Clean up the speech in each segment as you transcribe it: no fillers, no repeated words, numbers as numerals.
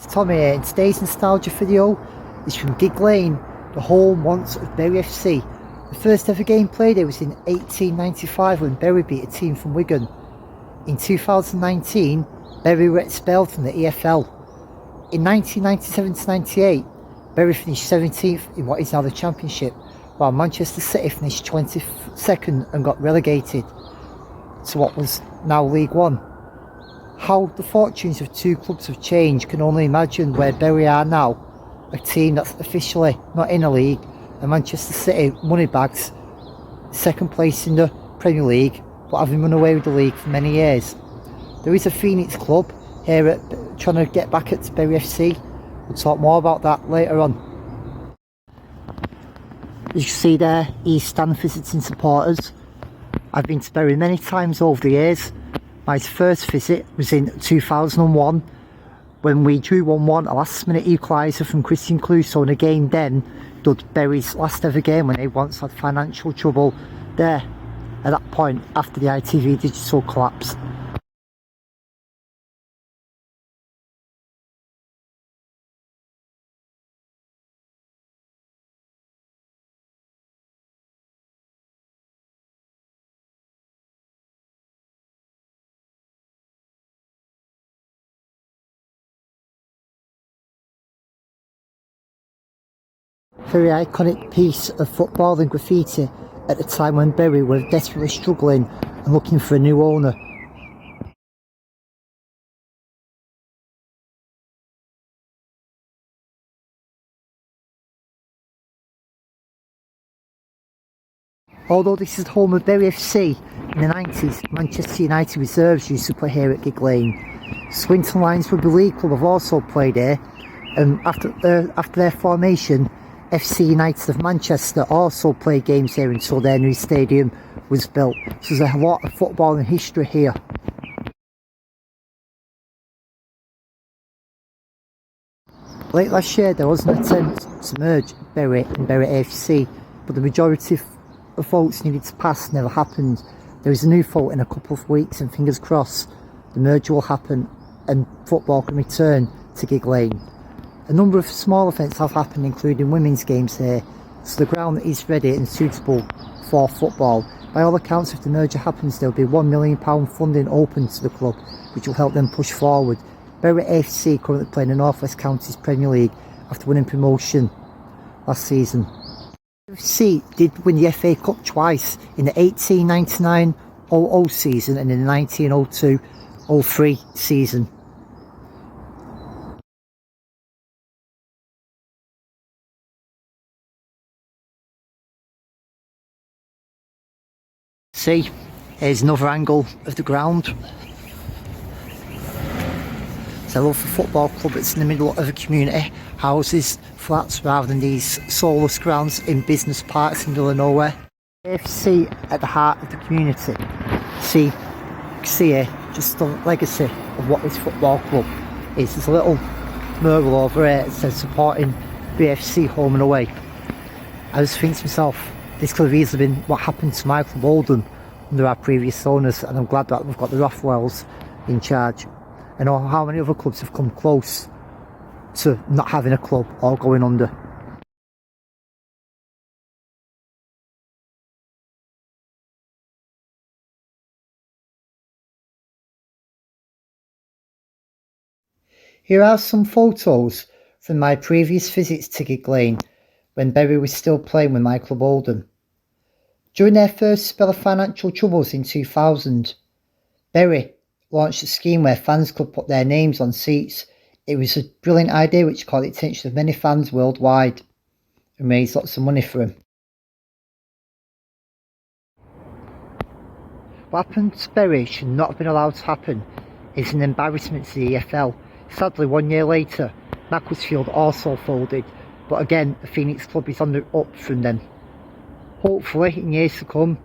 it's Tommy here, and today's nostalgia video is from Gigg Lane, the home once of Bury FC. The first ever game played here was in 1895 when Bury beat a team from Wigan. In 2019, Bury were expelled from the EFL. In 1997-98, Bury finished 17th in what is now the Championship, while Manchester City finished 22nd and got relegated to what was now League One. How the fortunes of two clubs have changed, can only imagine where Bury are now, a team that's officially not in a league, and Manchester City moneybags second place in the Premier League, but having run away with the league for many years. There is a Phoenix club here trying to get back at Bury FC. We'll talk more about that later on. As you can see there, East Stand visiting supporters. I've been to Bury many times over the years. My first visit was in 2001 when we drew 1-1, a last minute equaliser from Christian Clouseau in a game then dubbed Bury's last ever game, when they once had financial trouble there at that point after the ITV digital collapse. Very iconic piece of football and graffiti at the time when Bury were desperately struggling and looking for a new owner. Although this is the home of Bury FC, in the 90s Manchester United reserves used to play here at Gigg Lane. Swinton Lions Rugby League Club have also played here, and after their formation, FC United of Manchester also played games here until their new stadium was built. So there's a lot of football and history here. Late last year there was an attempt to merge Bury and Bury AFC, but the majority of votes needed to pass never happened. There is a new vote in a couple of weeks, and fingers crossed the merger will happen and football can return to Gigg Lane. A number of small events have happened, including women's games here, so the ground is ready and suitable for football. By all accounts, if the merger happens, there will be £1 million funding open to the club, which will help them push forward. Bury AFC currently playing the North West Counties Premier League after winning promotion last season. FC did win the FA Cup twice, in the 1899-00 season and in the 1902-03 season. See, here's another angle of the ground. It's a lovely football club. It's in the middle of a community, houses, flats, rather than these soulless grounds in business parks in the middle of nowhere. AFC at the heart of the community. See here, just the legacy of what this football club is. There's a little mural over here that says supporting BFC home and away. I just think to myself, this could have easily been what happened to my club Oldham under our previous owners, and I'm glad that we've got the Rothwells in charge. I know how many other clubs have come close to not having a club or going under. Here are some photos from my previous visits to Gigg Lane when Bury was still playing with my club Oldham. During their first spell of financial troubles in 2000, Bury launched a scheme where fans could put their names on seats. It was a brilliant idea which caught the attention of many fans worldwide and raised lots of money for them. What happened to Bury should not have been allowed to happen. It's an embarrassment to the EFL. Sadly, 1 year later, Macclesfield also folded, but again, the Phoenix club is on the up from them. Hopefully, in years to come,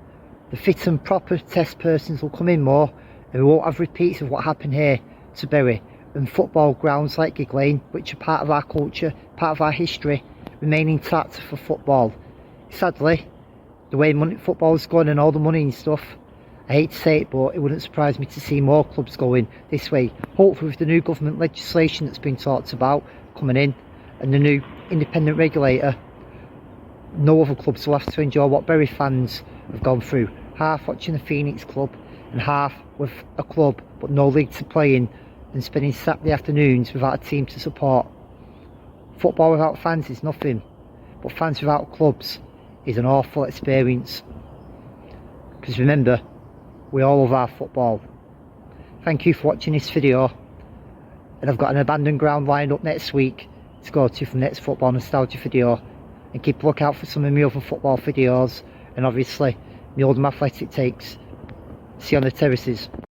the fit and proper test persons will come in more, and we won't have repeats of what happened here to Bury, and football grounds like Gigg Lane, which are part of our culture, part of our history, remain intact for football. Sadly, the way football's gone and all the money and stuff, I hate to say it, but it wouldn't surprise me to see more clubs going this way. Hopefully with the new government legislation that's been talked about coming in and the new independent regulator, no other clubs will have to endure what Bury fans have gone through. Half watching the Phoenix club and half with a club but no league to play in, and spending Saturday afternoons without a team to support. Football without fans is nothing, but fans without clubs is an awful experience. Because remember, we all love our football. Thank you for watching this video, and I've got an abandoned ground lined up next week to go to for the next football nostalgia video, and keep a lookout for some of my other football videos and obviously my Oldham Athletic takes. See you on the terraces.